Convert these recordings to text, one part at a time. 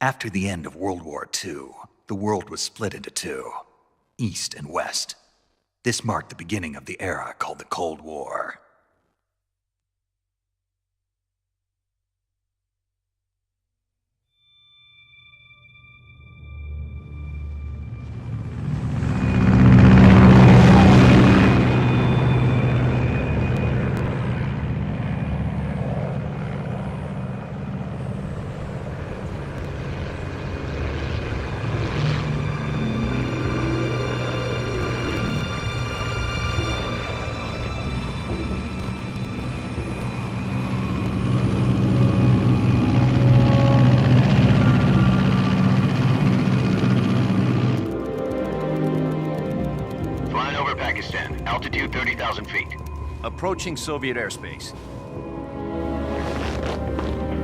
After the end of World War II, the world was split into two, East and West. This marked the beginning of the era called the Cold War. Altitude 30,000 feet. Approaching Soviet airspace.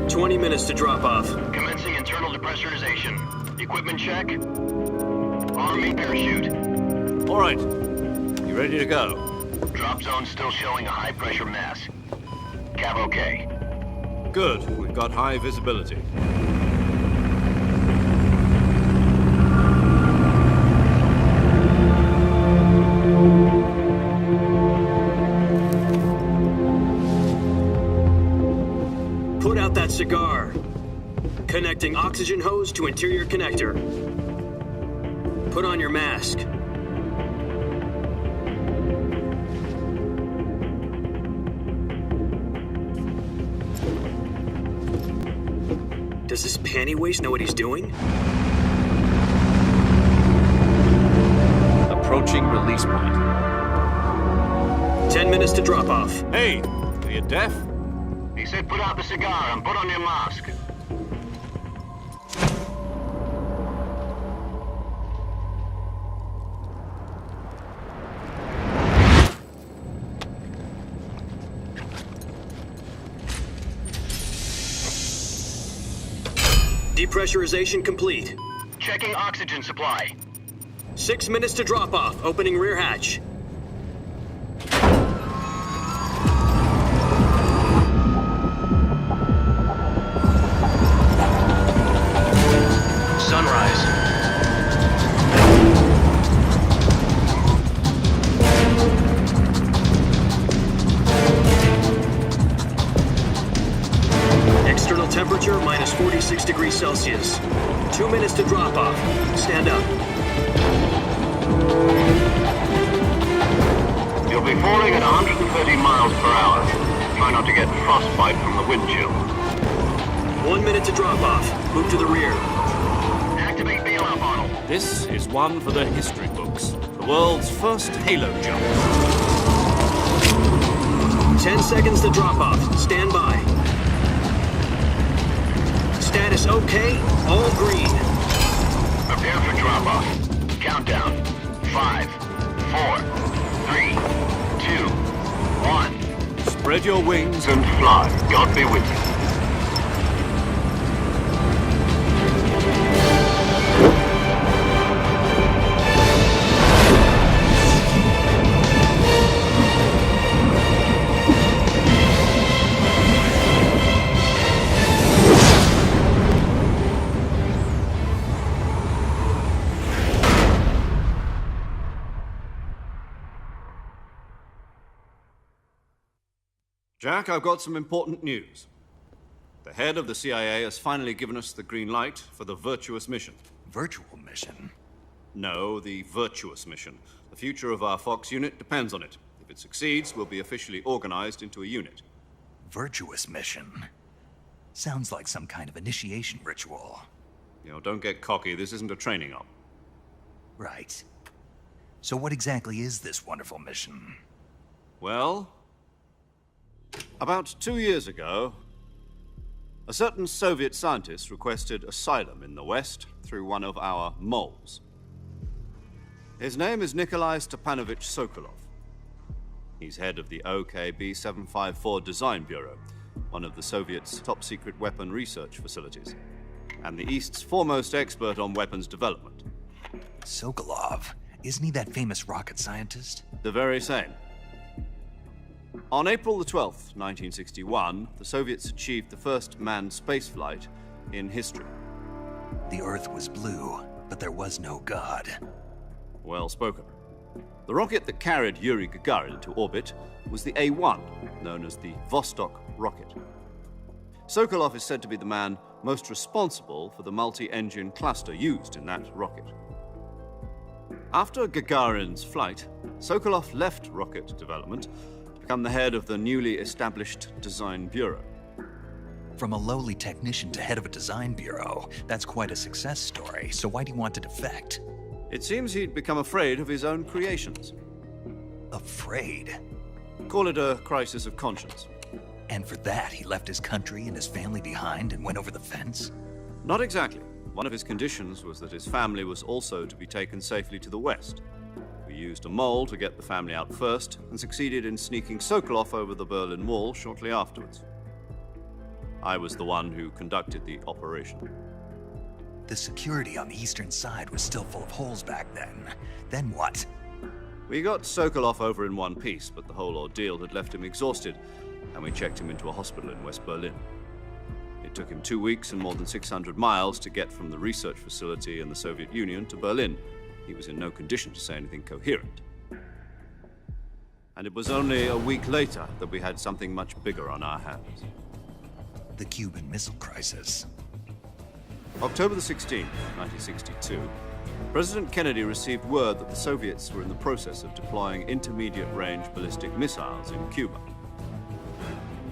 20 minutes to drop off. Commencing internal depressurization. Equipment check. Army parachute. All right. You ready to go? Drop zone still showing a high pressure mass. Cav okay. Good. We've got high visibility. Put out that cigar. Connecting oxygen hose to interior connector. Put on your mask. Does this panty waste know what he's doing? Approaching release point. 10 minutes to drop off. Hey, are you deaf? He said put out the cigar and put on your mask. Depressurization complete. Checking oxygen supply. 6 minutes to drop off. Opening rear hatch. Sunrise. External temperature minus 46 degrees Celsius. 2 minutes to drop off. Stand up. You'll be falling at 130 miles per hour. Try not to get frostbite from the wind chill. 1 minute to drop off. Move to the rear. Activate bailout model. This is one for the history books. The world's first halo jump. 10 seconds to drop off. Stand by. Status okay. All green. Prepare for drop-off. Countdown. 5, 4, 3, 2, 1. Spread your wings And fly. God be with you. Jack, I've got some important news. The head of the CIA has finally given us the green light for the Virtuous mission. Virtual mission? No, the Virtuous mission. The future of our Fox unit depends on it. If it succeeds, we'll be officially organized into a unit. Virtuous mission? Sounds like some kind of initiation ritual. You know, don't get cocky. This isn't a training op. Right. So what exactly is this wonderful mission? Well, about 2 years ago, a certain Soviet scientist requested asylum in the West through one of our moles. His name is Nikolai Stepanovich Sokolov. He's head of the OKB 754 Design Bureau, one of the Soviets' top-secret weapon research facilities, and the East's foremost expert on weapons development. Sokolov? Isn't he that famous rocket scientist? The very same. On April the 12th, 1961, the Soviets achieved the first manned spaceflight in history. The Earth was blue, but there was no God. Well spoken. The rocket that carried Yuri Gagarin into orbit was the A-1, known as the Vostok rocket. Sokolov is said to be the man most responsible for the multi-engine cluster used in that rocket. After Gagarin's flight, Sokolov left rocket development to become the head of the newly established Design Bureau. From a lowly technician to head of a design bureau, that's quite a success story, so why'd he want to defect? It seems he'd become afraid of his own creations. Afraid? Call it a crisis of conscience. And for that, he left his country and his family behind and went over the fence? Not exactly. One of his conditions was that his family was also to be taken safely to the west. We used a mole to get the family out first and succeeded in sneaking Sokolov over the Berlin Wall shortly afterwards. I was the one who conducted the operation. The security on the eastern side was still full of holes back then. Then what? We got Sokolov over in one piece, but the whole ordeal had left him exhausted, and we checked him into a hospital in West Berlin. It took him 2 weeks and more than 600 miles to get from the research facility in the Soviet Union to Berlin. He was in no condition to say anything coherent. And it was only a week later that we had something much bigger on our hands. The Cuban Missile Crisis. October the 16th, 1962, President Kennedy received word that the Soviets were in the process of deploying intermediate-range ballistic missiles in Cuba.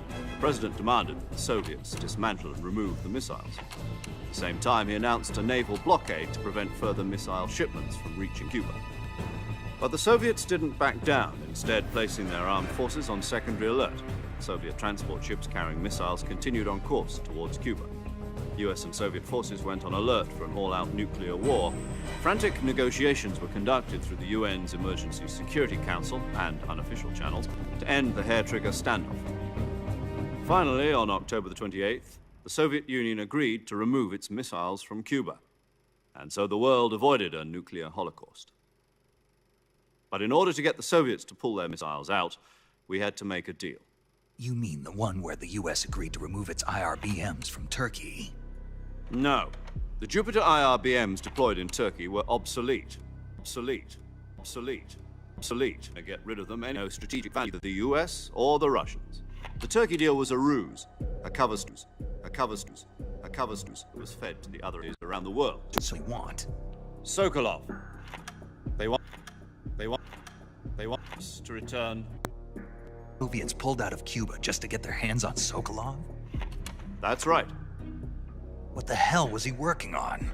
The President demanded that the Soviets dismantle and remove the missiles. At the same time, he announced a naval blockade to prevent further missile shipments from reaching Cuba. But the Soviets didn't back down, instead placing their armed forces on secondary alert. Soviet transport ships carrying missiles continued on course towards Cuba. US and Soviet forces went on alert for an all-out nuclear war. Frantic negotiations were conducted through the UN's Emergency Security Council and unofficial channels to end the hair-trigger standoff. Finally, on October the 28th, the Soviet Union agreed to remove its missiles from Cuba, and so the world avoided a nuclear holocaust. But in order to get the Soviets to pull their missiles out, we had to make a deal. You mean the one where the US agreed to remove its IRBMs from Turkey? No. The Jupiter IRBMs deployed in Turkey were obsolete. Obsolete. Obsolete. Obsolete. To get rid of them, any strategic value to the US or the Russians. The Turkey deal was a ruse, a cover story, that was fed to the other areas around the world. So you want? Sokolov. They want us to return. Soviets pulled out of Cuba just to get their hands on Sokolov? That's right. What the hell was he working on?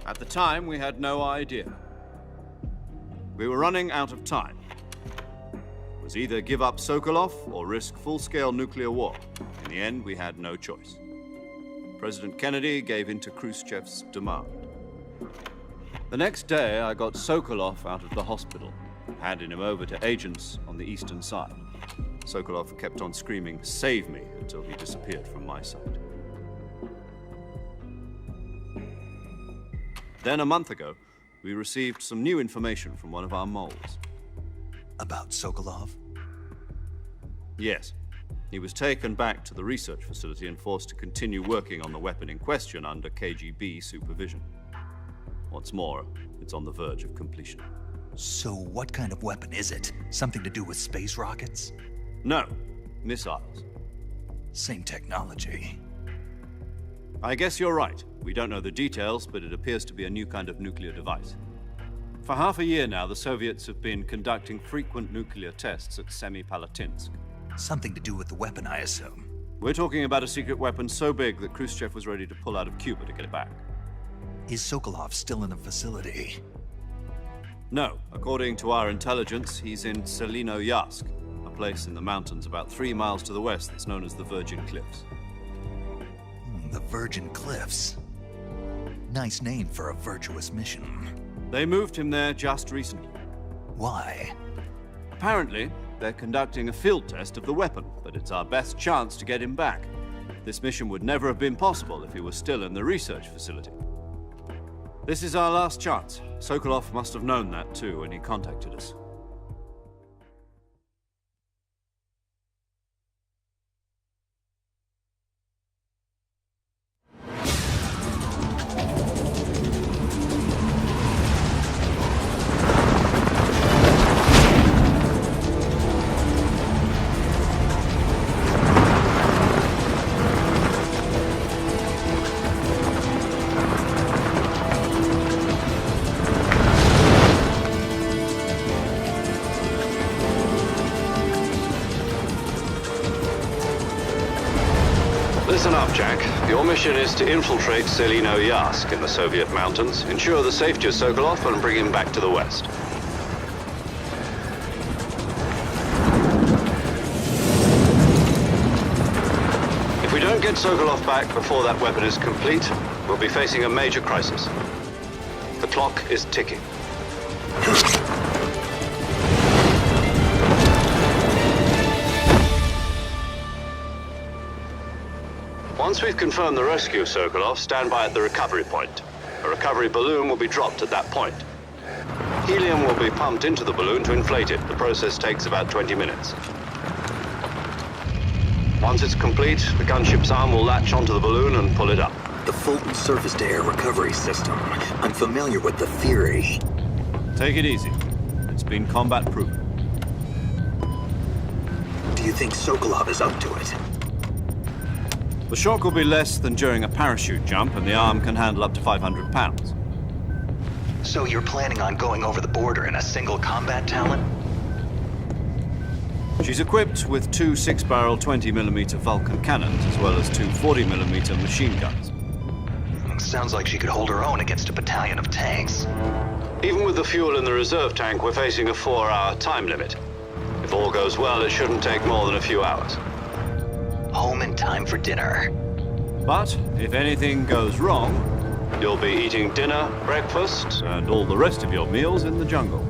At the time, we had no idea. We were running out of time. It was either give up Sokolov or risk full-scale nuclear war. In the end, we had no choice. President Kennedy gave in to Khrushchev's demand. The next day, I got Sokolov out of the hospital, handing him over to agents on the eastern side. Sokolov kept on screaming, "Save me," until he disappeared from my sight. Then, a month ago, we received some new information from one of our moles. About Sokolov? Yes. He was taken back to the research facility and forced to continue working on the weapon in question under KGB supervision. What's more, it's on the verge of completion. So what kind of weapon is it? Something to do with space rockets? No, missiles. Same technology. I guess you're right. We don't know the details, but it appears to be a new kind of nuclear device. For half a year now, the Soviets have been conducting frequent nuclear tests at Semipalatinsk. Something to do with the weapon, I assume. We're talking about a secret weapon so big that Khrushchev was ready to pull out of Cuba to get it back. Is Sokolov still in the facility? No. According to our intelligence, he's in Selinoyarsk, a place in the mountains about 3 miles to the west that's known as the Virgin Cliffs. The Virgin Cliffs. Nice name for a virtuous mission. They moved him there just recently. Why? Apparently, they're conducting a field test of the weapon, but it's our best chance to get him back. This mission would never have been possible if he was still in the research facility. This is our last chance. Sokolov must have known that too when he contacted us. mission is to infiltrate Selino-Yask in the Soviet mountains, ensure the safety of Sokolov, and bring him back to the West. If we don't get Sokolov back before that weapon is complete, we'll be facing a major crisis. The clock is ticking. Once we've confirmed the rescue of Sokolov, stand by at the recovery point. A recovery balloon will be dropped at that point. Helium will be pumped into the balloon to inflate it. The process takes about 20 minutes. Once it's complete, the gunship's arm will latch onto the balloon and pull it up. The Fulton surface-to-air recovery system. I'm familiar with the theory. Take it easy. It's been combat-proven. Do you think Sokolov is up to it? The shock will be less than during a parachute jump, and the arm can handle up to 500 pounds. So you're planning on going over the border in a single combat talent? She's equipped with two 6-barrel 20mm Vulcan cannons, as well as two 40mm machine guns. Sounds like she could hold her own against a battalion of tanks. Even with the fuel in the reserve tank, we're facing a 4-hour time limit. If all goes well, it shouldn't take more than a few hours. Home in time for dinner. But if anything goes wrong, you'll be eating dinner, breakfast, and all the rest of your meals in the jungle.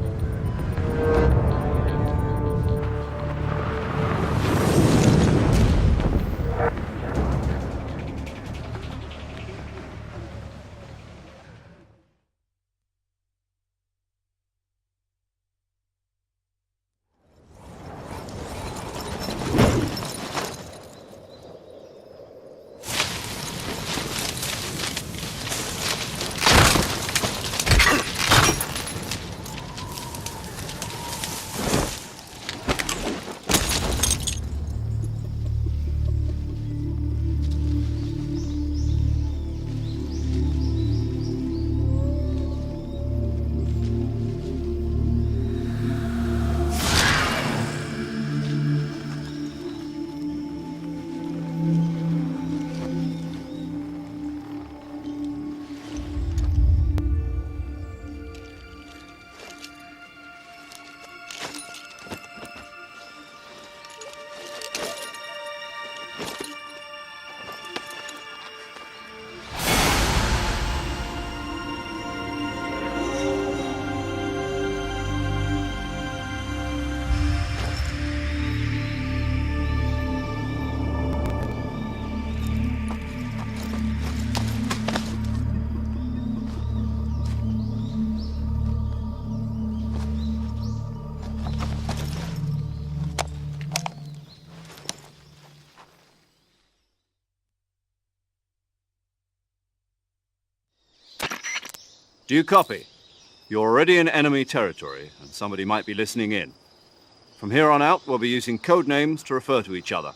Do you copy? You're already in enemy territory, and somebody might be listening in. From here on out, we'll be using code names to refer to each other.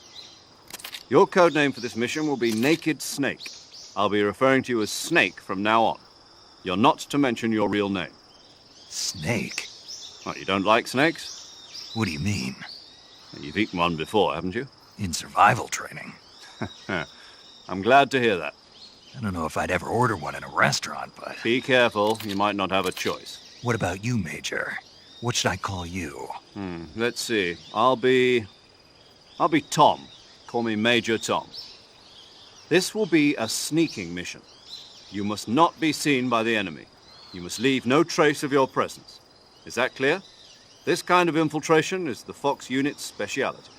Your code name for this mission will be Naked Snake. I'll be referring to you as Snake from now on. You're not to mention your real name. Snake? What, you don't like snakes? What do you mean? You've eaten one before, haven't you? In survival training. I'm glad to hear that. I don't know if I'd ever order one in a restaurant, but... Be careful, you might not have a choice. What about you, Major? What should I call you? Let's see. I'll be Tom. Call me Major Tom. This will be a sneaking mission. You must not be seen by the enemy. You must leave no trace of your presence. Is that clear? This kind of infiltration is the Fox unit's speciality.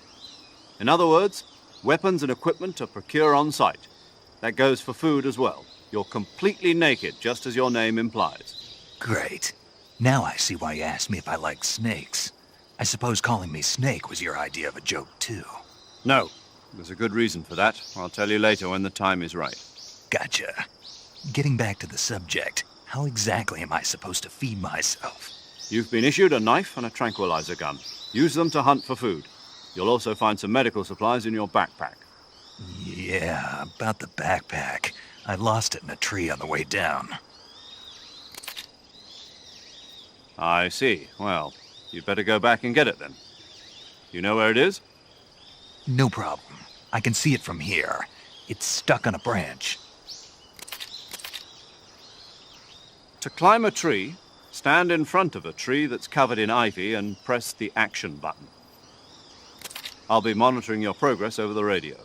In other words, weapons and equipment are procured on site. That goes for food as well. You're completely naked, just as your name implies. Great. Now I see why you asked me if I like snakes. I suppose calling me Snake was your idea of a joke, too. No. There's a good reason for that. I'll tell you later when the time is right. Gotcha. Getting back to the subject, how exactly am I supposed to feed myself? You've been issued a knife and a tranquilizer gun. Use them to hunt for food. You'll also find some medical supplies in your backpack. Yeah, about the backpack. I lost it in a tree on the way down. I see. Well, you'd better go back and get it then. You know where it is? No problem. I can see it from here. It's stuck on a branch. To climb a tree, stand in front of a tree that's covered in ivy and press the action button. I'll be monitoring your progress over the radio.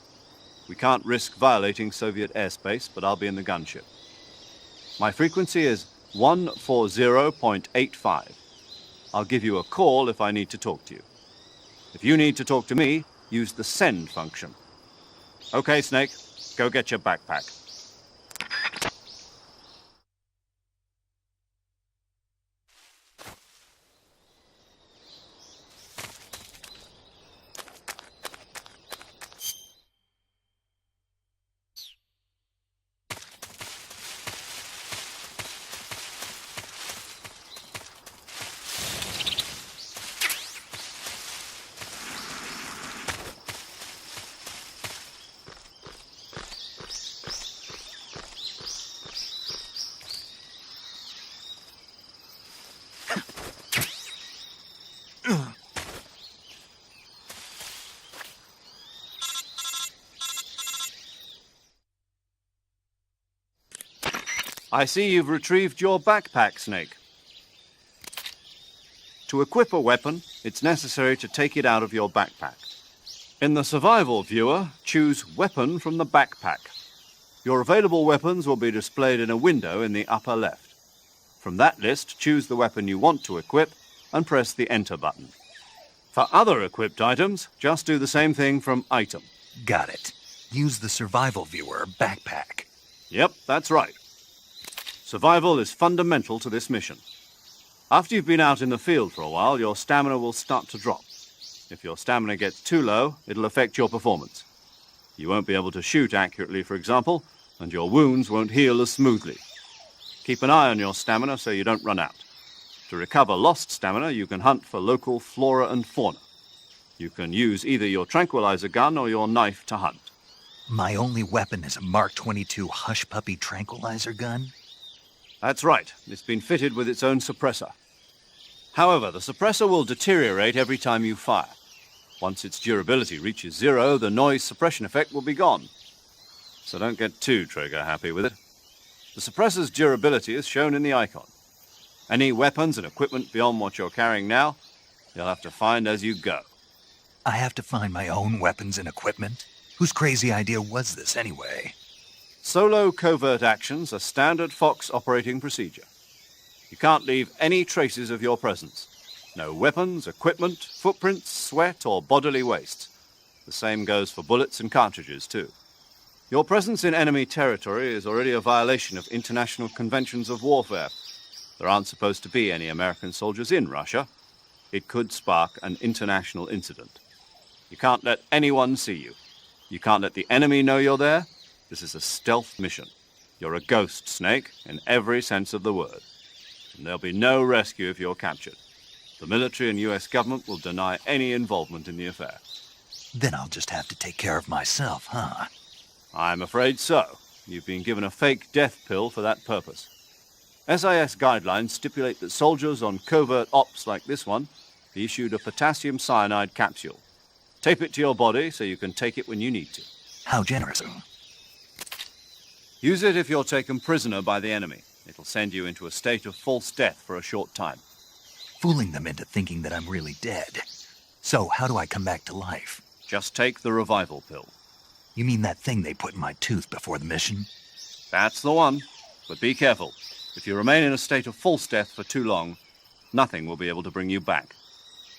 We can't risk violating Soviet airspace, but I'll be in the gunship. My frequency is 140.85. I'll give you a call if I need to talk to you. If you need to talk to me, use the send function. Okay, Snake, go get your backpack. I see you've retrieved your backpack, Snake. To equip a weapon, it's necessary to take it out of your backpack. In the survival viewer, choose Weapon from the backpack. Your available weapons will be displayed in a window in the upper left. From that list, choose the weapon you want to equip and press the Enter button. For other equipped items, just do the same thing from Item. Got it. Use the survival viewer backpack. Yep, that's right. Survival is fundamental to this mission. After you've been out in the field for a while, your stamina will start to drop. If your stamina gets too low, it'll affect your performance. You won't be able to shoot accurately, for example, and your wounds won't heal as smoothly. Keep an eye on your stamina so you don't run out. To recover lost stamina, you can hunt for local flora and fauna. You can use either your tranquilizer gun or your knife to hunt. My only weapon is a Mark 22 Hush Puppy tranquilizer gun? That's right. It's been fitted with its own suppressor. However, the suppressor will deteriorate every time you fire. Once its durability reaches 0, the noise suppression effect will be gone. So don't get too trigger-happy with it. The suppressor's durability is shown in the icon. Any weapons and equipment beyond what you're carrying now, you'll have to find as you go. I have to find my own weapons and equipment? Whose crazy idea was this anyway? Solo covert actions are standard Fox operating procedure. You can't leave any traces of your presence. No weapons, equipment, footprints, sweat, or bodily waste. The same goes for bullets and cartridges, too. Your presence in enemy territory is already a violation of international conventions of warfare. There aren't supposed to be any American soldiers in Russia. It could spark an international incident. You can't let anyone see you. You can't let the enemy know you're there. This is a stealth mission. You're a ghost, Snake, in every sense of the word. And there'll be no rescue if you're captured. The military and U.S. government will deny any involvement in the affair. Then I'll just have to take care of myself, huh? I'm afraid so. You've been given a fake death pill for that purpose. SIS guidelines stipulate that soldiers on covert ops like this one be issued a potassium cyanide capsule. Tape it to your body so you can take it when you need to. How generous. Use it if you're taken prisoner by the enemy. It'll send you into a state of false death for a short time. Fooling them into thinking that I'm really dead. So how do I come back to life? Just take the revival pill. You mean that thing they put in my tooth before the mission? That's the one. But be careful. If you remain in a state of false death for too long, nothing will be able to bring you back.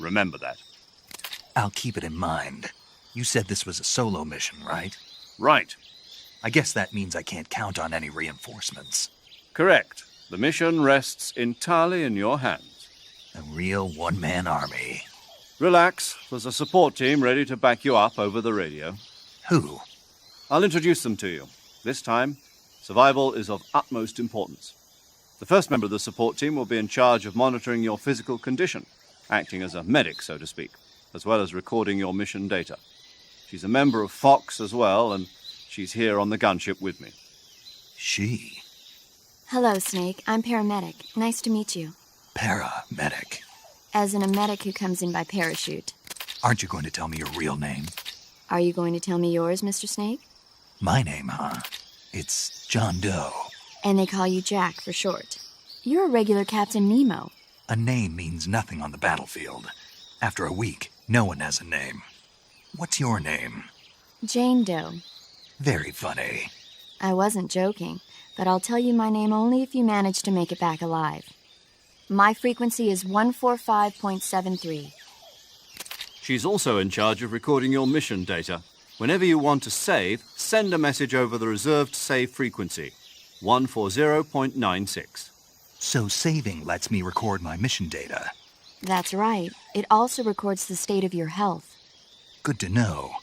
Remember that. I'll keep it in mind. You said this was a solo mission, right? Right. I guess that means I can't count on any reinforcements. Correct. The mission rests entirely in your hands. A real one-man army. Relax. There's a support team ready to back you up over the radio. Who? I'll introduce them to you. This time, survival is of utmost importance. The first member of the support team will be in charge of monitoring your physical condition, acting as a medic, so to speak, as well as recording your mission data. She's a member of Fox as well, and she's here on the gunship with me. She? Hello, Snake. I'm paramedic. Nice to meet you. Paramedic. As in a medic who comes in by parachute. Aren't you going to tell me your real name? Are you going to tell me yours, Mr. Snake? My name, huh? It's John Doe. And they call you Jack for short. You're a regular Captain Nemo. A name means nothing on the battlefield. After a week, no one has a name. What's your name? Jane Doe. Very funny. I wasn't joking, but I'll tell you my name only if you manage to make it back alive. My frequency is 145.73. She's also in charge of recording your mission data. Whenever you want to save, send a message over the reserved save frequency, 140.96. So saving lets me record my mission data. That's right. It also records the state of your health. Good to know.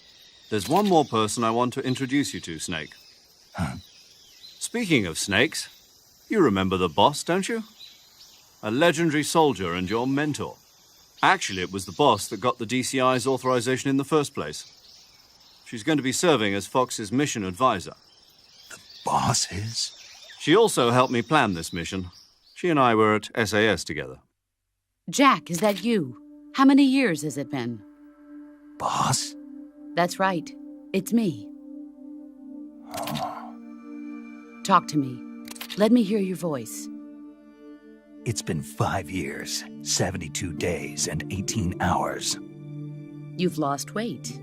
There's one more person I want to introduce you to, Snake. Huh? Speaking of snakes, you remember the boss, don't you? A legendary soldier and your mentor. Actually, it was the boss that got the DCI's authorization in the first place. She's going to be serving as Fox's mission advisor. The boss is? She also helped me plan this mission. She and I were at SAS together. Jack, is that you? How many years has it been? Boss? That's right. It's me. Talk to me. Let me hear your voice. It's been 5 years, 72 days, and 18 hours. You've lost weight.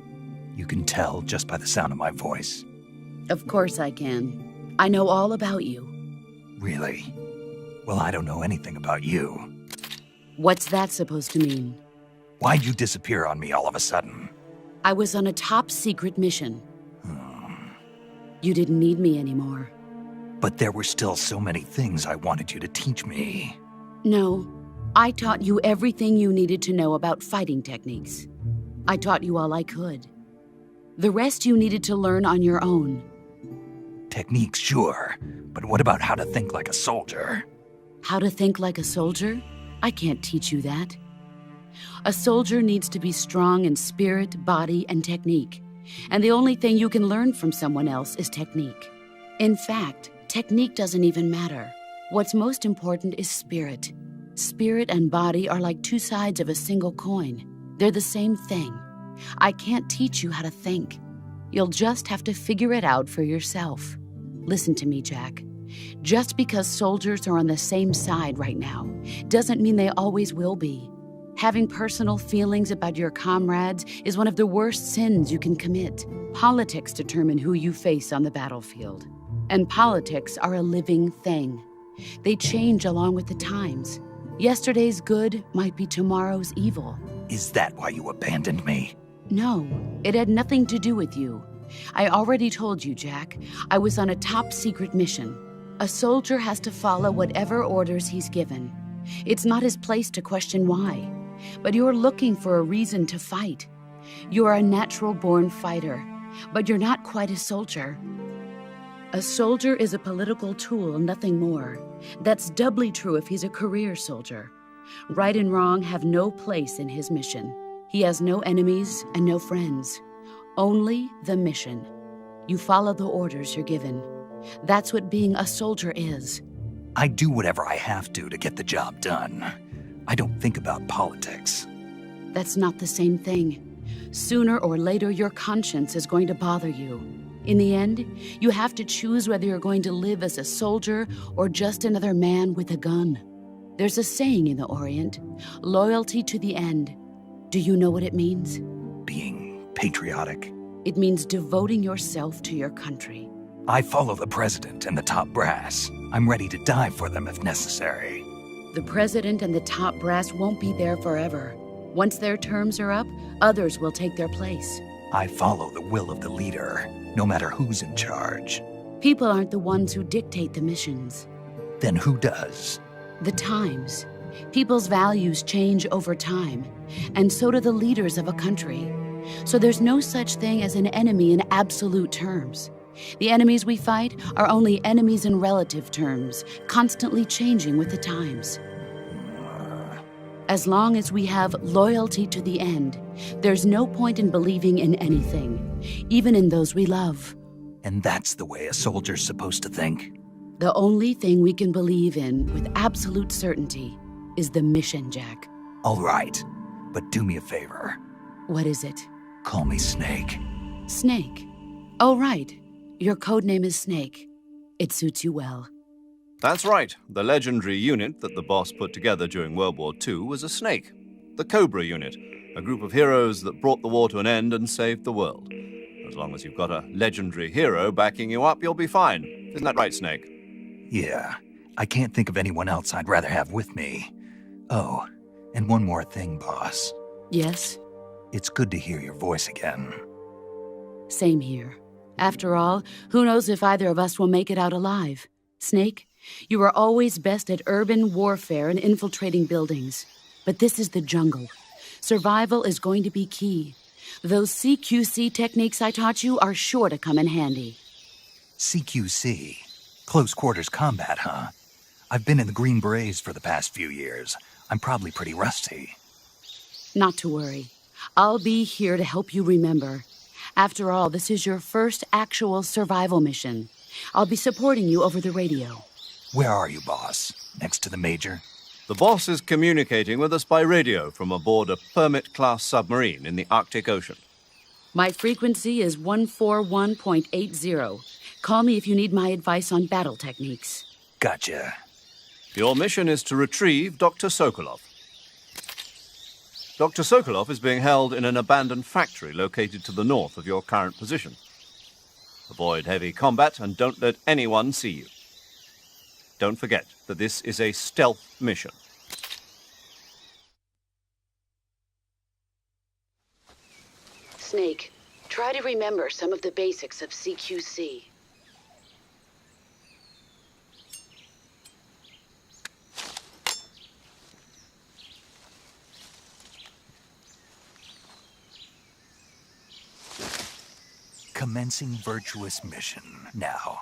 You can tell just by the sound of my voice. Of course I can. I know all about you. Really? Well, I don't know anything about you. What's that supposed to mean? Why'd you disappear on me all of a sudden? I was on a top-secret mission. You didn't need me anymore. But there were still so many things I wanted you to teach me. No, I taught you everything you needed to know about fighting techniques. I taught you all I could. The rest you needed to learn on your own. Techniques, sure. But what about how to think like a soldier? How to think like a soldier? I can't teach you that. A soldier needs to be strong in spirit, body, and technique. And the only thing you can learn from someone else is technique. In fact, technique doesn't even matter. What's most important is spirit. Spirit and body are like two sides of a single coin. They're the same thing. I can't teach you how to think. You'll just have to figure it out for yourself. Listen to me, Jack. Just because soldiers are on the same side right now doesn't mean they always will be. Having personal feelings about your comrades is one of the worst sins you can commit. Politics determine who you face on the battlefield. And politics are a living thing. They change along with the times. Yesterday's good might be tomorrow's evil. Is that why you abandoned me? No, it had nothing to do with you. I already told you, Jack. I was on a top-secret mission. A soldier has to follow whatever orders he's given. It's not his place to question why. But you're looking for a reason to fight. You're a natural-born fighter, but you're not quite a soldier. A soldier is a political tool, nothing more. That's doubly true if he's a career soldier. Right and wrong have no place in his mission. He has no enemies and no friends. Only the mission. You follow the orders you're given. That's what being a soldier is. I do whatever I have to get the job done. I don't think about politics. That's not the same thing. Sooner or later, your conscience is going to bother you. In the end, you have to choose whether you're going to live as a soldier or just another man with a gun. There's a saying in the Orient, loyalty to the end. Do you know what it means? Being patriotic. It means devoting yourself to your country. I follow the president and the top brass. I'm ready to die for them if necessary. The president and the top brass won't be there forever. Once their terms are up, others will take their place. I follow the will of the leader, no matter who's in charge. People aren't the ones who dictate the missions. Then who does? The times. People's values change over time, and so do the leaders of a country. So there's no such thing as an enemy in absolute terms. The enemies we fight are only enemies in relative terms, constantly changing with the times. As long as we have loyalty to the end, there's no point in believing in anything, even in those we love. And that's the way a soldier's supposed to think? The only thing we can believe in with absolute certainty is the mission, Jack. All right, but do me a favor. What is it? Call me Snake. Snake. Oh, right. Your codename is Snake. It suits you well. That's right. The legendary unit that the boss put together during World War II was a snake. The Cobra unit, a group of heroes that brought the war to an end and saved the world. As long as you've got a legendary hero backing you up, you'll be fine. Isn't that right, Snake? Yeah, I can't think of anyone else I'd rather have with me. Oh, and one more thing, boss. Yes? It's good to hear your voice again. Same here. After all, who knows if either of us will make it out alive? Snake, you are always best at urban warfare and infiltrating buildings. But this is the jungle. Survival is going to be key. Those CQC techniques I taught you are sure to come in handy. CQC? Close quarters combat, huh? I've been in the Green Berets for the past few years. I'm probably pretty rusty. Not to worry. I'll be here to help you remember. After all, this is your first actual survival mission. I'll be supporting you over the radio. Where are you, boss? Next to the Major? The boss is communicating with us by radio from aboard a Permit-class submarine in the Arctic Ocean. My frequency is 141.80. Call me if you need my advice on battle techniques. Gotcha. Your mission is to retrieve Dr. Sokolov. Dr. Sokolov is being held in an abandoned factory located to the north of your current position. Avoid heavy combat and don't let anyone see you. Don't forget that this is a stealth mission. Snake, try to remember some of the basics of CQC. Commencing virtuous mission now.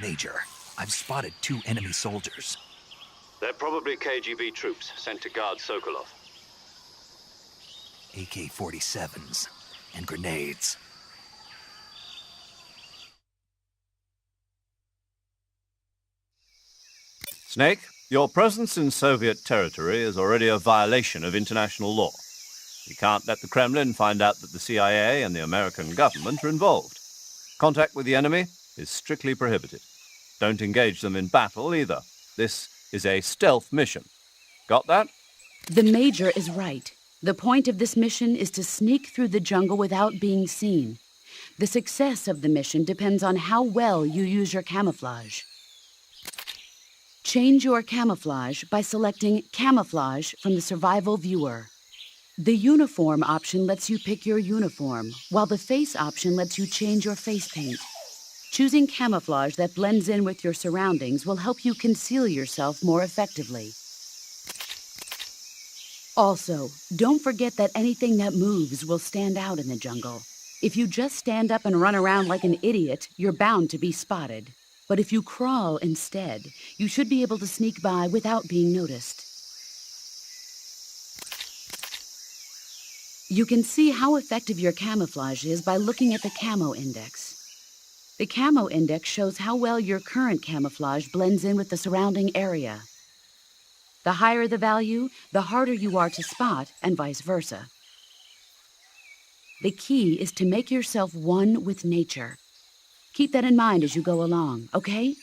Major, I've spotted 2 enemy soldiers. They're probably KGB troops sent to guard Sokolov. AK-47s and grenades. Snake, your presence in Soviet territory is already a violation of international law. You can't let the Kremlin find out that the CIA and the American government are involved. Contact with the enemy is strictly prohibited. Don't engage them in battle either. This is a stealth mission. Got that? The Major is right. The point of this mission is to sneak through the jungle without being seen. The success of the mission depends on how well you use your camouflage. Change your camouflage by selecting Camouflage from the Survival Viewer. The Uniform option lets you pick your uniform, while the Face option lets you change your face paint. Choosing camouflage that blends in with your surroundings will help you conceal yourself more effectively. Also, don't forget that anything that moves will stand out in the jungle. If you just stand up and run around like an idiot, you're bound to be spotted. But if you crawl instead, you should be able to sneak by without being noticed. You can see how effective your camouflage is by looking at the camo index. The camo index shows how well your current camouflage blends in with the surrounding area. The higher the value, the harder you are to spot, and vice versa. The key is to make yourself one with nature. Keep that in mind as you go along, okay?